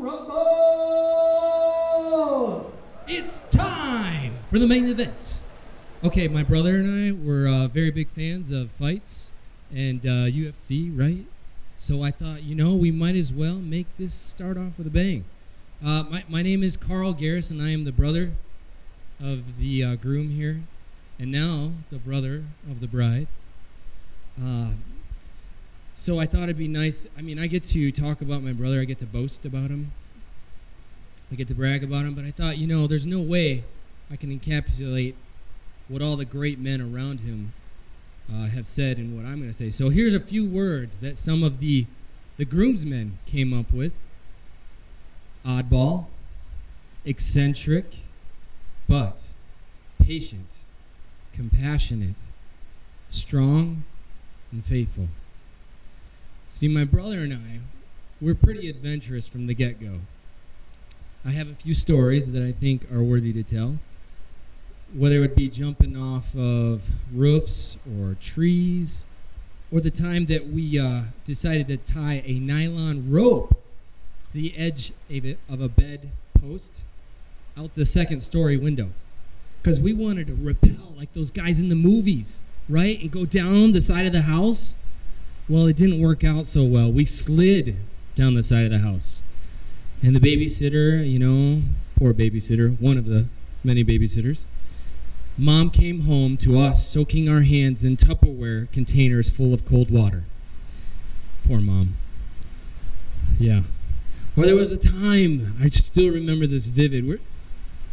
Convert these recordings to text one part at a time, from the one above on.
rumble! It's time for the main event. Okay, my brother and I were very big fans of fights and UFC, right? So I thought, we might as well make this start off with a bang. My name is Carl Garris, and I am the brother of the groom here, and now the brother of the bride. So I thought it'd be nice. I mean, I get to talk about my brother. I get to boast about him. I get to brag about him. But I thought, there's no way I can encapsulate what all the great men around him have said and what I'm going to say. So here's a few words that some of the groomsmen came up with. Oddball, eccentric, but patient, compassionate, strong, and faithful. See, my brother and I, we're pretty adventurous from the get-go. I have a few stories that I think are worthy to tell, whether it would be jumping off of roofs or trees, or the time that we decided to tie a nylon rope to the edge of a bed post out the second-story window, because we wanted to rappel like those guys in the movies, right, and go down the side of the house. Well, it didn't work out so well. We slid down the side of the house. And the babysitter, poor babysitter, one of the many babysitters, Mom came home to us soaking our hands in Tupperware containers full of cold water. Poor Mom. Yeah. Or there was a time, I still remember this vivid.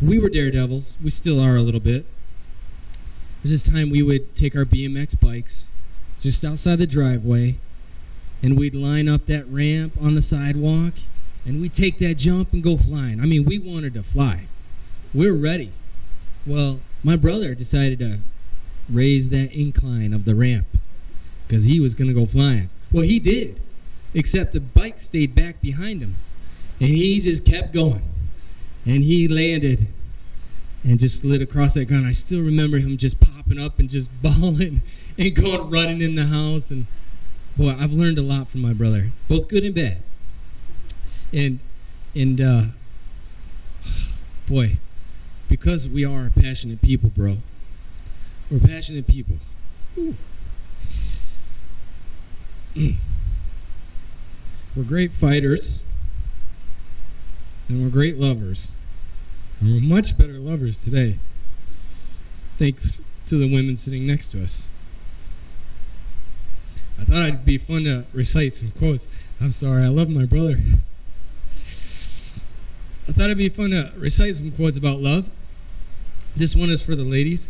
We were daredevils. We still are a little bit. There's this time we would take our BMX bikes just outside the driveway, and we'd line up that ramp on the sidewalk, and we'd take that jump and go flying. I mean, we wanted to fly. We were ready. Well, my brother decided to raise that incline of the ramp because he was going to go flying. Well, he did, except the bike stayed back behind him, and he just kept going, and he landed and just slid across that ground. I still remember him just popping up and just bawling and going running in the house. And boy, I've learned a lot from my brother, both good and bad. And boy, because we are passionate people, bro. We're passionate people. We're great fighters, and we're great lovers. And we're much better lovers today, thanks to the women sitting next to us. I thought it'd be fun to recite some quotes. I'm sorry, I love my brother. I thought it'd be fun to recite some quotes about love. This one is for the ladies.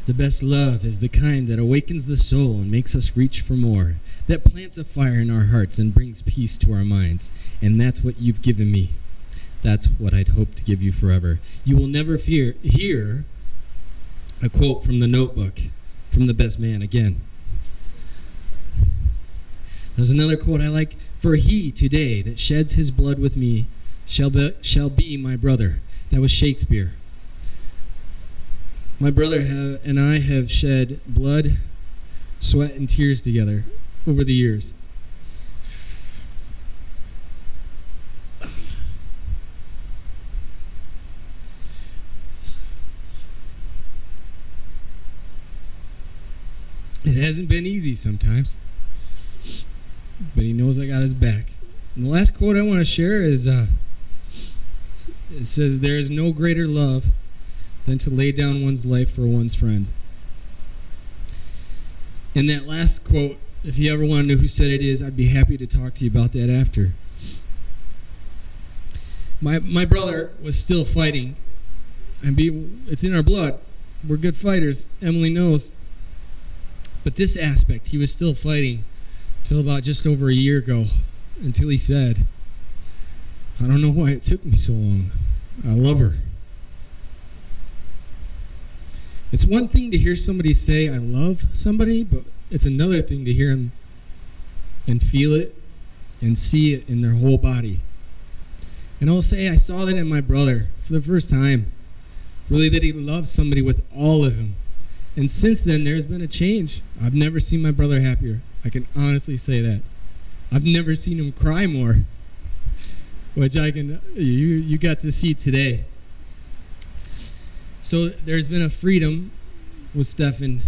The best love is the kind that awakens the soul and makes us reach for more, that plants a fire in our hearts and brings peace to our minds. And that's what you've given me. That's what I'd hope to give you forever. You will never hear a quote from the Notebook, from the best man again. There's another quote I like. For he today that sheds his blood with me shall be my brother. That was Shakespeare. My brother and I have shed blood, sweat, and tears together over the years. It hasn't been easy sometimes, but he knows I got his back. And the last quote I want to share is, it says, there is no greater love than to lay down one's life for one's friend. And that last quote, if you ever want to know who said it is, I'd be happy to talk to you about that after. My brother was still fighting, and it's in our blood. We're good fighters. Emily knows. But this aspect, he was still fighting till about just over a year ago, until he said, I don't know why it took me so long. I love her. It's one thing to hear somebody say, I love somebody, but it's another thing to hear him and feel it and see it in their whole body. And I'll say I saw that in my brother for the first time, really, that he loved somebody with all of him. And since then, there's been a change. I've never seen my brother happier. I can honestly say that. I've never seen him cry more. which you got to see today. So there's been a freedom with Stefan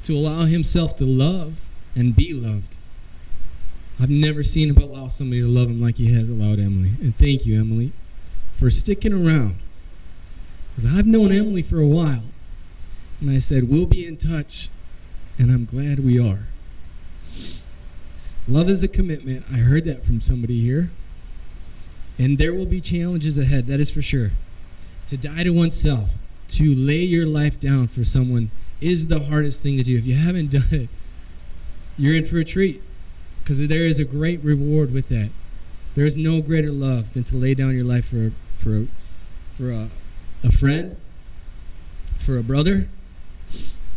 to allow himself to love and be loved. I've never seen him allow somebody to love him like he has allowed Emily. And thank you, Emily, for sticking around. Because I've known Emily for a while. And I said, we'll be in touch. And I'm glad we are. Love is a commitment. I heard that from somebody here. And there will be challenges ahead, that is for sure. To die to oneself, to lay your life down for someone is the hardest thing to do. If you haven't done it, you're in for a treat. Because there is a great reward with that. There is no greater love than to lay down your life for a friend, for a brother,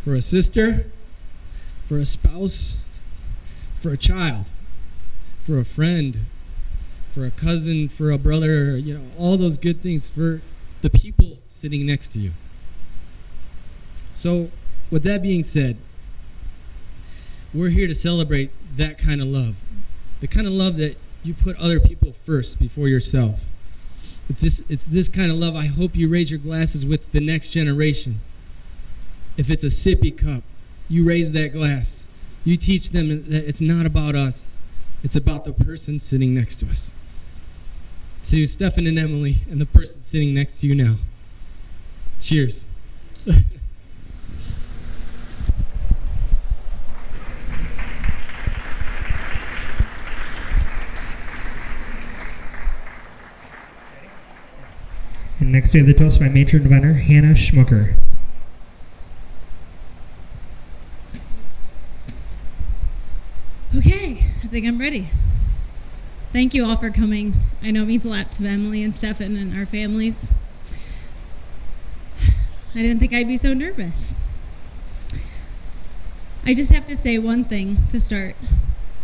for a sister, for a spouse, for a child, for a friend, for a cousin, for a brother, all those good things, for the people sitting next to you. So, with that being said, we're here to celebrate that kind of love. The kind of love that you put other people first before yourself. It's this kind of love. I hope you raise your glasses with the next generation. If it's a sippy cup, you raise that glass. You teach them that it's not about us. It's about the person sitting next to us. To Stefan and Emily and the person sitting next to you now. Cheers. And next we have the toast by Matron Inventor Hannah Schmucker. Okay, I think I'm ready. Thank you all for coming. I know it means a lot to Emily and Stefan and our families. I didn't think I'd be so nervous. I just have to say one thing to start.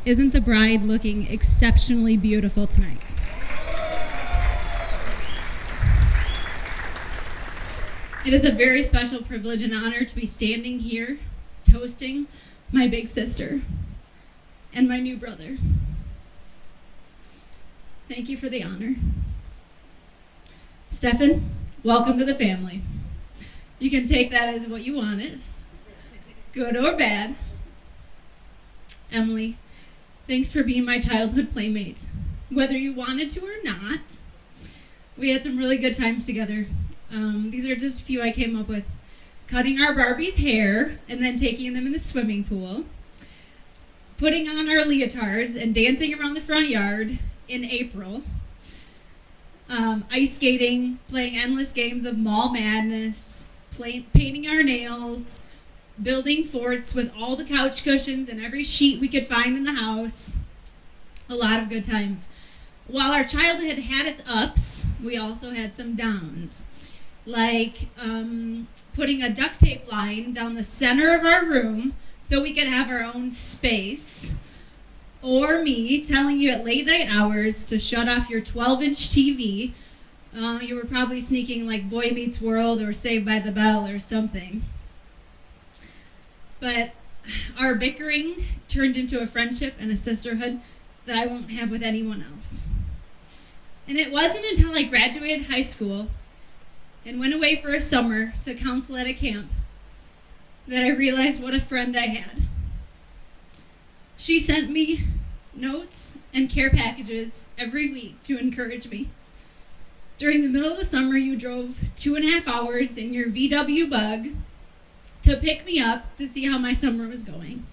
Isn't the bride looking exceptionally beautiful tonight? It is a very special privilege and honor to be standing here toasting my big sister and my new brother. Thank you for the honor. Stefan, welcome to the family. You can take that as what you wanted, good or bad. Emily, thanks for being my childhood playmate, whether you wanted to or not. We had some really good times together. These are just a few I came up with. Cutting our Barbie's hair and then taking them in the swimming pool. Putting on our leotards and dancing around the front yard in April. Ice skating, playing endless games of Mall Madness, painting our nails, building forts with all the couch cushions and every sheet we could find in the house. A lot of good times. While our childhood had its ups, we also had some downs. Like putting a duct tape line down the center of our room so we could have our own space. Or me telling you at late night hours to shut off your 12-inch TV. You were probably sneaking like Boy Meets World or Saved by the Bell or something. But our bickering turned into a friendship and a sisterhood that I won't have with anyone else. And it wasn't until I graduated high school and went away for a summer to counsel at a camp that I realized what a friend I had. She sent me notes and care packages every week to encourage me. During the middle of the summer, you drove 2.5 hours in your VW Bug to pick me up to see how my summer was going.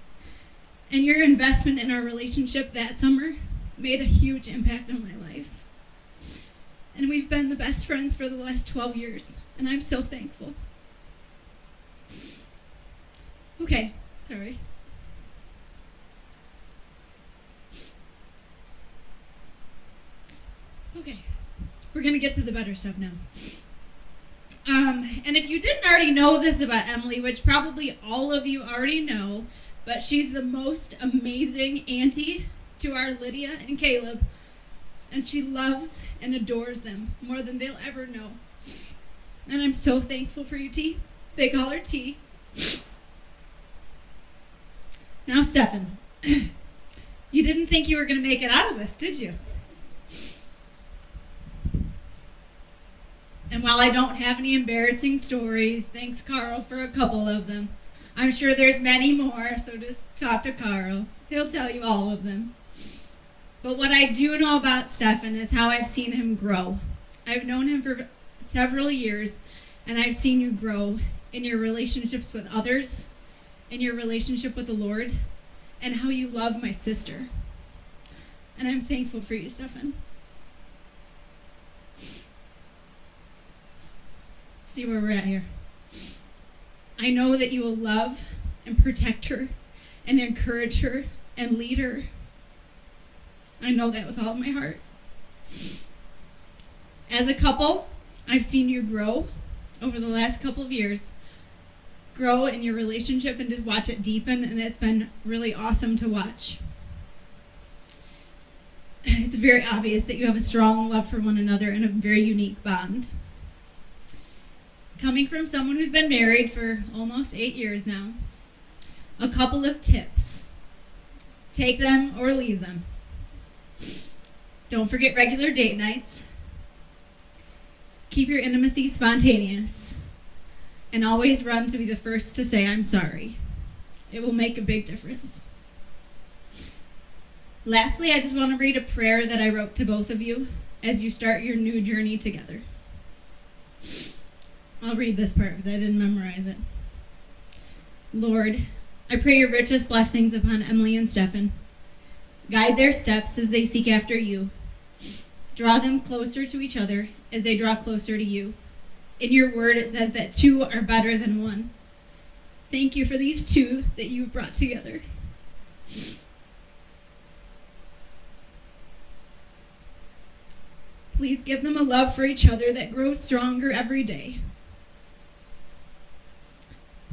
And your investment in our relationship that summer made a huge impact on my life. And we've been the best friends for the last 12 years, and I'm so thankful. Okay, sorry. Okay, we're gonna get to the better stuff now. And if you didn't already know this about Emily, which probably all of you already know, but she's the most amazing auntie to our Lydia and Caleb, and she loves and adores them more than they'll ever know. And I'm so thankful for you, T. They call her T. Now, Stefan, you didn't think you were going to make it out of this, did you? And while I don't have any embarrassing stories, thanks Carl for a couple of them. I'm sure there's many more, so just talk to Carl. He'll tell you all of them. But what I do know about Stefan is how I've seen him grow. I've known him for several years, and I've seen you grow in your relationships with others, in your relationship with the Lord, and how you love my sister. And I'm thankful for you, Stefan. See where we're at here. I know that you will love and protect her and encourage her and lead her. I know that with all of my heart. As a couple, I've seen you grow over the last couple of years, grow in your relationship and just watch it deepen, and it's been really awesome to watch. It's very obvious that you have a strong love for one another and a very unique bond. Coming from someone who's been married for almost 8 years now, a couple of tips. Take them or leave them. Don't forget regular date nights. Keep your intimacy spontaneous. And always run to be the first to say, I'm sorry. It will make a big difference. Lastly, I just want to read a prayer that I wrote to both of you as you start your new journey together. I'll read this part because I didn't memorize it. Lord, I pray your richest blessings upon Emily and Stefan. Guide their steps as they seek after you. Draw them closer to each other as they draw closer to you. In your word, it says that two are better than one. Thank you for these two that you've brought together. Please give them a love for each other that grows stronger every day.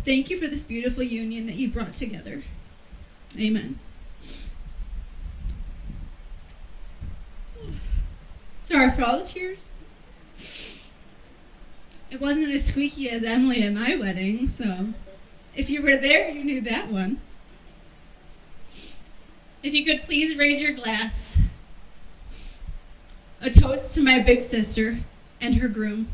Thank you for this beautiful union that you've brought together. Amen. Sorry for all the tears. It wasn't as squeaky as Emily at my wedding, so if you were there, you knew that one. If you could please raise your glass. A toast to my big sister and her groom.